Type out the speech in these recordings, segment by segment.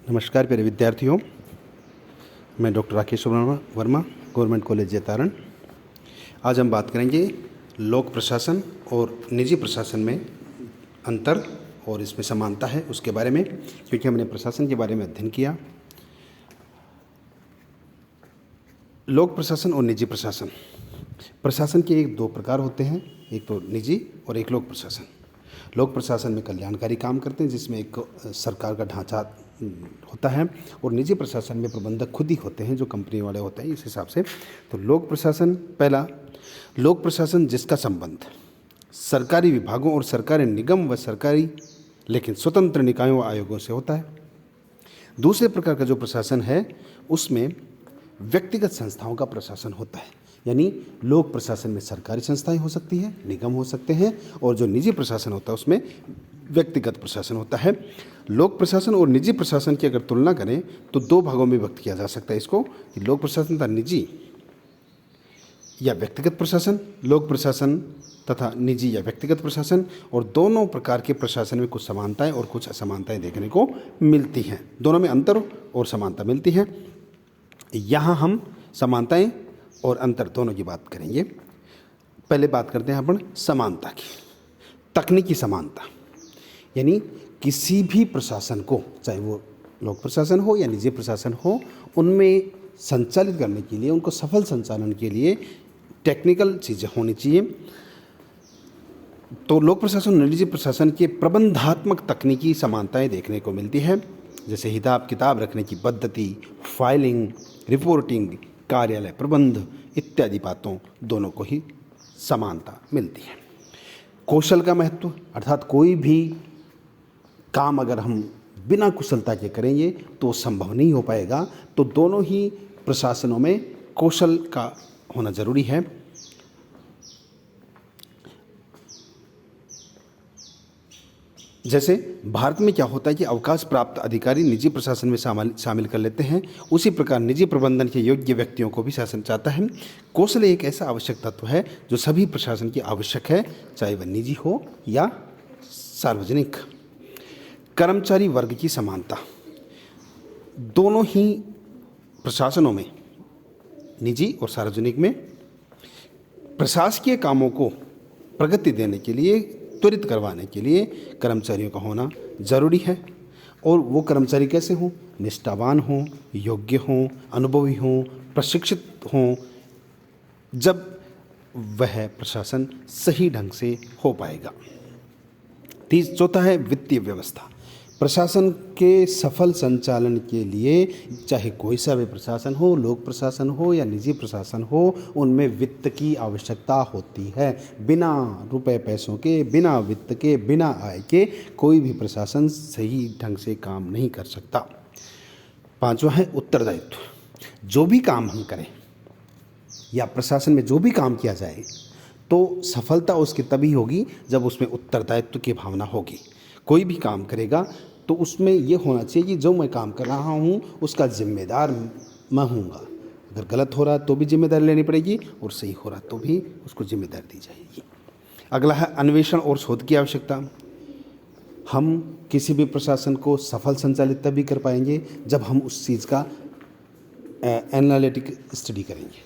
नमस्कार प्यारे विद्यार्थियों, मैं doctor Rakesh Verma, government college Jaitaran. आज हम बात करेंगे लोक प्रशासन और निजी प्रशासन में अंतर और इसमें समानता है उसके बारे में, क्योंकि हमने प्रशासन के बारे में अध्ययन किया। लोक प्रशासन और निजी प्रशासन, प्रशासन के एक दो प्रकार होते हैं, एक तो निजी और एक लोक प्रशासन। लोक प्रशासन में कल्याणकारी काम करते हैं जिसमें एक सरकार का ढांचा होता है, और निजी प्रशासन में प्रबंधक खुद ही होते हैं जो कंपनी वाले होते हैं। इस हिसाब से तो लोक प्रशासन, पहला लोक प्रशासन जिसका संबंध सरकारी विभागों और सरकारी निगम व सरकारी लेकिन स्वतंत्र निकायों व आयोगों से होता है। दूसरे प्रकार का जो प्रशासन है उसमें व्यक्तिगत संस्थाओं का प्रशासन होता है, यानी लोक प्रशासन में सरकारी संस्थाएं हो सकती हैं, निगम हो सकते हैं, और जो निजी प्रशासन होता है उसमें व्यक्तिगत प्रशासन होता है। लोक प्रशासन और निजी प्रशासन की अगर तुलना करें तो दो भागों में विभक्त किया जा सकता है इसको, कि लोक प्रशासन तथा निजी या व्यक्तिगत प्रशासन, लोक प्रशासन तथा निजी या व्यक्तिगत प्रशासन। और दोनों प्रकार के प्रशासन में कुछ समानताएं और कुछ असमानताएं देखने को मिलती हैं। दोनों में अंतर और समानता मिलती है। यहाँ हम समानताएं और अंतर दोनों की बात करेंगे। पहले बात करते हैं अपन समानता की। तकनीकी समानता, यानी किसी भी प्रशासन को, चाहे वो लोक प्रशासन हो या निजी प्रशासन हो, उनमें संचालित करने के लिए, उनको सफल संचालन के लिए टेक्निकल चीज़ें होनी चाहिए। तो लोक प्रशासन और निजी प्रशासन के प्रबंधात्मक तकनीकी समानताएं देखने को मिलती है, जैसे हिसाब किताब रखने की पद्धति, फाइलिंग, रिपोर्टिंग, कार्यालय प्रबंध इत्यादि बातों दोनों को ही समानता मिलती है। कौशल का महत्व, अर्थात कोई भी काम अगर हम बिना कुशलता के करेंगे तो संभव नहीं हो पाएगा। तो दोनों ही प्रशासनों में कौशल का होना जरूरी है। जैसे भारत में क्या होता है कि अवकाश प्राप्त अधिकारी निजी प्रशासन में शामिल कर लेते हैं, उसी प्रकार निजी प्रबंधन के योग्य व्यक्तियों को भी शासन चाहता है। कौशल एक ऐसा आवश्यक तत्व है जो सभी प्रशासन की आवश्यक है, चाहे वह निजी हो या सार्वजनिक। कर्मचारी वर्ग की समानता, दोनों ही प्रशासनों में, निजी और सार्वजनिक में, प्रशासकीय कामों को प्रगति देने के लिए, त्वरित करवाने के लिए कर्मचारियों का होना जरूरी है। और वो कर्मचारी कैसे हों? निष्ठावान हों, योग्य हों, अनुभवी हों, प्रशिक्षित हों, जब वह प्रशासन सही ढंग से हो पाएगा। चौथा है वित्तीय व्यवस्था। प्रशासन के सफल संचालन के लिए, चाहे कोई सा भी प्रशासन हो, लोक प्रशासन हो या निजी प्रशासन हो, उनमें वित्त की आवश्यकता होती है। बिना रुपए पैसों के, बिना वित्त के, बिना आय के कोई भी प्रशासन सही ढंग से काम नहीं कर सकता। पांचवा है उत्तरदायित्व। जो भी काम हम करें या प्रशासन में जो भी काम किया जाए तो सफलता उसकी तभी होगी जब उसमें उत्तरदायित्व की भावना होगी। कोई भी काम करेगा तो उसमें ये होना चाहिए कि जो मैं काम कर रहा हूँ उसका जिम्मेदार मैं हूँगा। अगर गलत हो रहा तो भी जिम्मेदारी लेनी पड़ेगी और सही हो रहा तो भी उसको जिम्मेदारी दी जाएगी। अगला है अन्वेषण और शोध की आवश्यकता। हम किसी भी प्रशासन को सफल संचालित तभी कर पाएंगे जब हम उस चीज़ का एनालिटिक स्टडी करेंगे,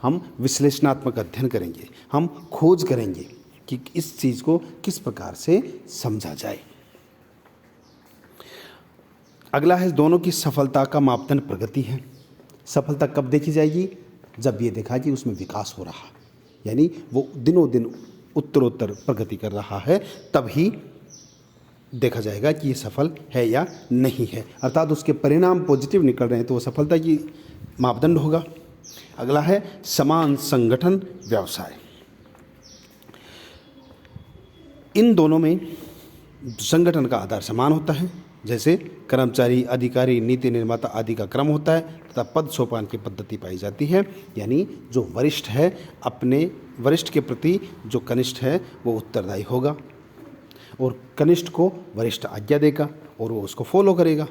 हम विश्लेषणात्मक अध्ययन करेंगे, हम खोज करेंगे कि इस चीज़ को किस प्रकार से समझा जाए। अगला है दोनों की सफलता का मापदंड प्रगति है। सफलता कब देखी जाएगी? जब ये देखा कि उसमें विकास हो रहा, यानी वो दिनों दिन उत्तरोत्तर प्रगति कर रहा है, तभी देखा जाएगा कि ये सफल है या नहीं है। अर्थात उसके परिणाम पॉजिटिव निकल रहे हैं तो वो सफलता की मापदंड होगा। अगला है समान संगठन व्यवसाय। इन दोनों में संगठन का आधार समान होता है, जैसे कर्मचारी, अधिकारी, नीति निर्माता आदि का क्रम होता है तथा पद सोपान की पद्धति पाई जाती है। यानी जो वरिष्ठ है अपने वरिष्ठ के प्रति जो कनिष्ठ है वो उत्तरदायी होगा और कनिष्ठ को वरिष्ठ आज्ञा देगा और वो उसको फॉलो करेगा।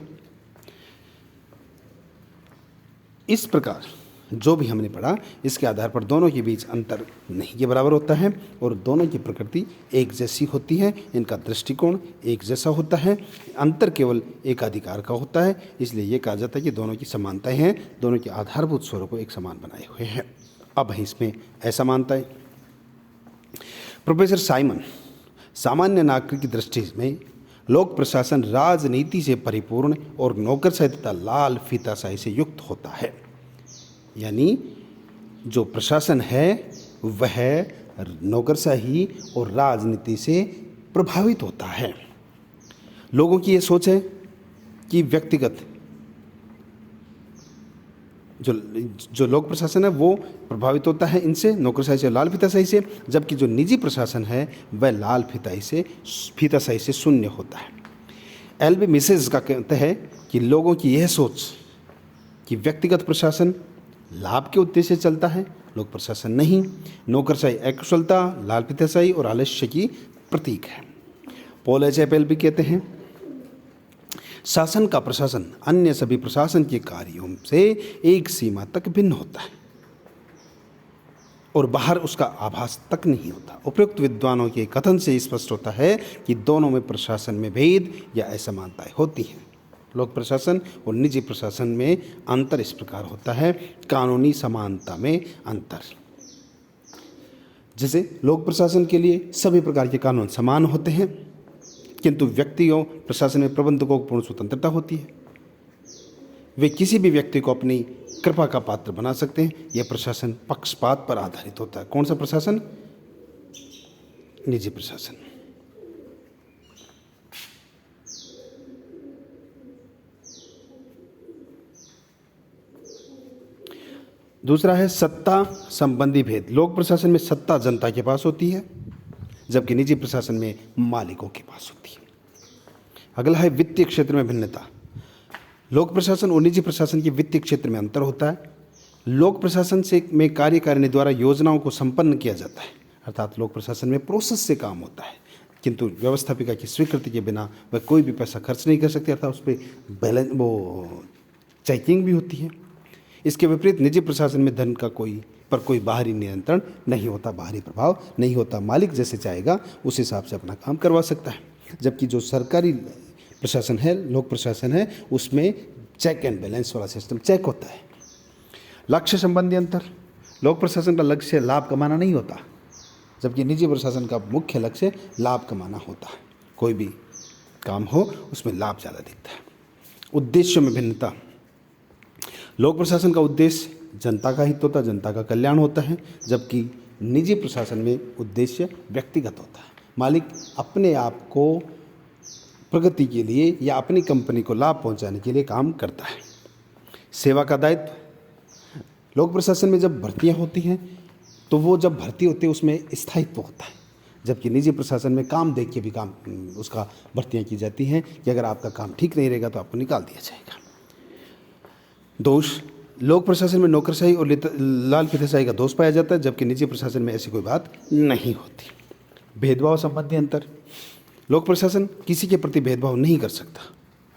इस प्रकार जो भी हमने पढ़ा इसके आधार पर दोनों के बीच अंतर नहीं के बराबर होता है और दोनों की प्रकृति एक जैसी होती है, इनका दृष्टिकोण एक जैसा होता है, अंतर केवल एक अधिकार का होता है। इसलिए ये कहा जाता है कि दोनों की समानताएं हैं, दोनों के आधारभूत स्वरों को एक समान बनाए हुए हैं। अब है इसमें असमानताएं। प्रोफेसर साइमन, सामान्य नागरिक की दृष्टि में लोक प्रशासन राजनीति से परिपूर्ण और नौकरशाही तथा लाल फीताशाही से युक्त होता है। यानी जो प्रशासन है वह नौकरशाही और राजनीति से प्रभावित होता है। लोगों की ये सोच है कि व्यक्तिगत जो लोक प्रशासन है वो प्रभावित होता है इनसे, नौकरशाही से, लाल फीताशाही से, जबकि जो निजी प्रशासन है वह लाल फीताशाही से शून्य होता है। एलबी मिसेज का कहते हैं कि लोगों की यह सोच कि व्यक्तिगत प्रशासन लाभ के उद्देश्य से चलता है, लोक प्रशासन नहीं, नौकरशाही अकुशलता, लाल फीताशाही और आलस्य की प्रतीक है। पॉल एच एपेल्बी कहते हैं शासन का प्रशासन अन्य सभी प्रशासन के कार्यों से एक सीमा तक भिन्न होता है और बाहर उसका आभास तक नहीं होता। उपयुक्त विद्वानों के कथन से स्पष्ट होता है कि दोनों में प्रशासन में भेद या असमानताएं होती हैं। लोक प्रशासन और निजी प्रशासन में अंतर इस प्रकार होता है। कानूनी समानता में अंतर, जैसे लोक प्रशासन के लिए सभी प्रकार के कानून समान होते हैं, किंतु व्यक्तियों प्रशासन में प्रबंधकों को पूर्ण स्वतंत्रता होती है। वे किसी भी व्यक्ति को अपनी कृपा का पात्र बना सकते हैं। यह प्रशासन पक्षपात पर आधारित होता है। कौन सा प्रशासन? निजी प्रशासन। दूसरा है सत्ता संबंधी भेद। लोक प्रशासन में सत्ता जनता के पास होती है, जबकि निजी प्रशासन में मालिकों के पास होती है। अगला है वित्तीय क्षेत्र में भिन्नता। लोक प्रशासन और निजी प्रशासन के वित्तीय क्षेत्र में अंतर होता है। लोक प्रशासन में कार्यकारिणी द्वारा योजनाओं को संपन्न किया जाता है, अर्थात लोक प्रशासन में प्रोसेस से काम होता है, किंतु व्यवस्थापिका की स्वीकृति के बिना वह कोई भी पैसा खर्च नहीं कर सकती, अर्थात उस पर चेकिंग भी होती है। इसके विपरीत निजी प्रशासन में धन का कोई बाहरी नियंत्रण नहीं होता, बाहरी प्रभाव नहीं होता। मालिक जैसे चाहेगा उस हिसाब से अपना काम करवा सकता है। जबकि जो सरकारी प्रशासन है, लोक प्रशासन है, उसमें चेक एंड बैलेंस वाला सिस्टम चेक होता है। लक्ष्य संबंधी अंतर। लोक प्रशासन का लक्ष्य लाभ कमाना नहीं होता, जबकि निजी प्रशासन का मुख्य लक्ष्य लाभ कमाना होता है। कोई भी काम हो उसमें लाभ ज़्यादा दिखता है। उद्देश्यों में भिन्नता। लोक प्रशासन का उद्देश्य जनता का हित होता है, जनता का कल्याण होता है, जबकि निजी प्रशासन में उद्देश्य व्यक्तिगत होता है। मालिक अपने आप को प्रगति के लिए या अपनी कंपनी को लाभ पहुंचाने के लिए काम करता है। सेवा का दायित्व। लोक प्रशासन में जब भर्तियां होती हैं तो वो जब भर्ती होती है उसमें स्थायित्व होता है, जबकि निजी प्रशासन में काम देख के भी काम उसका भर्तियां की जाती हैं कि अगर आपका काम ठीक नहीं रहेगा तो आपको निकाल दिया जाएगा। दोष। लोक प्रशासन में नौकरशाही और लाल फीताशाही का दोष पाया जाता है, जबकि निजी प्रशासन में ऐसी कोई बात नहीं होती। भेदभाव संबंधी अंतर। लोक प्रशासन किसी के प्रति भेदभाव नहीं कर सकता,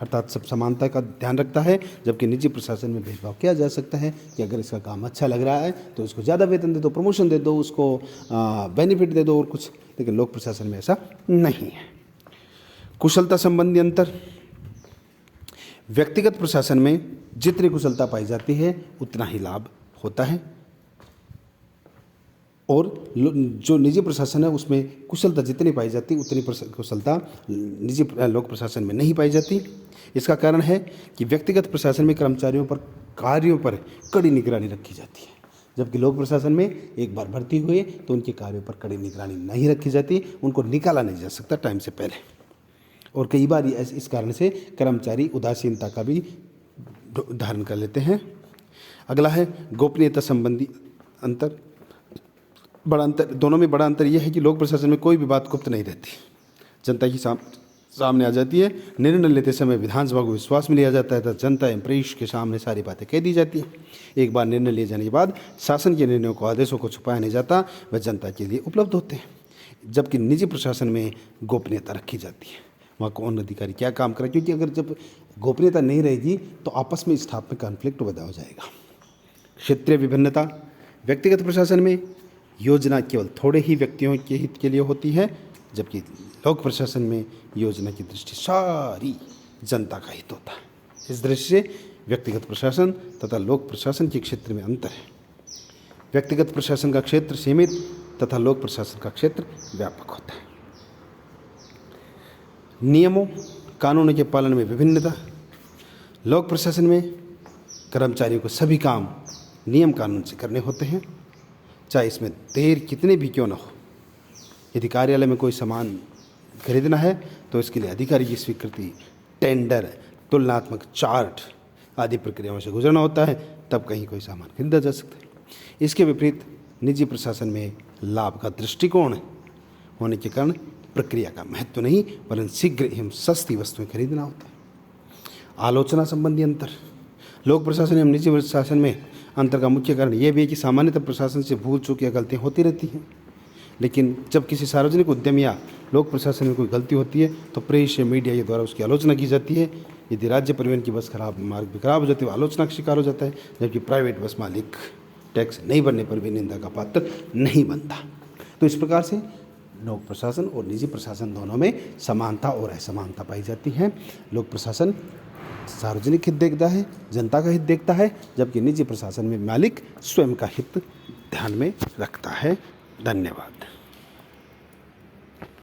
अर्थात सब समानता का ध्यान रखता है, जबकि निजी प्रशासन में भेदभाव किया जा सकता है कि अगर इसका काम अच्छा लग रहा है तो उसको ज़्यादा वेतन दे दो, प्रमोशन दे दो, उसको बेनिफिट दे दो और कुछ, लेकिन लोक प्रशासन में ऐसा नहीं है। कुशलता संबंधी अंतर। व्यक्तिगत प्रशासन में जितनी कुशलता पाई जाती है उतना ही लाभ होता है, और जो निजी प्रशासन है उसमें कुशलता जितनी पाई जाती है उतनी कुशलता निजी लोक प्रशासन में नहीं पाई जाती। इसका कारण है कि व्यक्तिगत प्रशासन में कर्मचारियों पर कार्यों पर कड़ी निगरानी रखी जाती है, जबकि लोक प्रशासन में एक बार भर्ती हुए तो उनके कार्यों पर कड़ी निगरानी नहीं रखी जाती, उनको निकाला नहीं जा सकता टाइम से पहले, और कई बार इस कारण से कर्मचारी उदासीनता का भी धारण कर लेते हैं। अगला है गोपनीयता संबंधी अंतर। बड़ा अंतर, दोनों में बड़ा अंतर यह है कि लोक प्रशासन में कोई भी बात गुप्त नहीं रहती, जनता की सामने आ जाती है। निर्णय लेते समय विधानसभा को विश्वास में लिया जाता है तथा जनता एवं प्रेस के सामने सारी बातें कह दी जाती हैं। एक बार निर्णय लिए जाने के बाद शासन के निर्णयों को, आदेशों को छुपाया नहीं जाता, वह जनता के लिए उपलब्ध होते हैं, जबकि निजी प्रशासन में गोपनीयता रखी जाती है। वहाँ कौन अधिकारी क्या काम करे, क्योंकि अगर जब गोपनीयता नहीं रहेगी तो आपस में स्टाफ में कॉन्फ्लिक्ट पैदा हो जाएगा। क्षेत्रीय विभिन्नता, व्यक्तिगत प्रशासन में योजना केवल थोड़े ही व्यक्तियों के हित के लिए होती है, जबकि लोक प्रशासन में योजना की दृष्टि सारी जनता का हित होता है। इस दृष्टि से व्यक्तिगत प्रशासन तथा लोक प्रशासन के क्षेत्र में अंतर है। व्यक्तिगत प्रशासन का क्षेत्र सीमित तथा लोक प्रशासन का क्षेत्र व्यापक होता है। नियमों कानूनों के पालन में विभिन्नता, लोक प्रशासन में कर्मचारियों को सभी काम नियम कानून से करने होते हैं, चाहे इसमें देर कितने भी क्यों न हो। यदि कार्यालय में कोई सामान खरीदना है तो इसके लिए अधिकारी की स्वीकृति, टेंडर, तुलनात्मक चार्ट आदि प्रक्रियाओं से गुजरना होता है, तब कहीं कोई सामान खरीदा जा सकता है। इसके विपरीत निजी प्रशासन में लाभ का दृष्टिकोण होने के कारण प्रक्रिया का महत्व नहीं, परंतु शीघ्र एवं सस्ती वस्तुएं खरीदना होता है। आलोचना संबंधी अंतर, लोक प्रशासन एवं निजी प्रशासन में अंतर का मुख्य कारण यह भी है कि सामान्यतः प्रशासन से भूल चूक या गलतियाँ होती रहती हैं, लेकिन जब किसी सार्वजनिक उद्यम या लोक प्रशासन में कोई गलती होती है तो प्रेस या मीडिया के द्वारा उसकी आलोचना की जाती है। यदि राज्य परिवहन की बस मार्ग भी खराब हो जाती है, वो आलोचना का शिकार हो जाता है, जबकि प्राइवेट बस मालिक टैक्स नहीं भरने पर भी निंदा का पात्र नहीं बनता। तो इस प्रकार से लोक प्रशासन और निजी प्रशासन दोनों में समानता और असमानता पाई जाती है। लोक प्रशासन सार्वजनिक हित देखता है, जनता का हित देखता है, जबकि निजी प्रशासन में मालिक स्वयं का हित ध्यान में रखता है। धन्यवाद।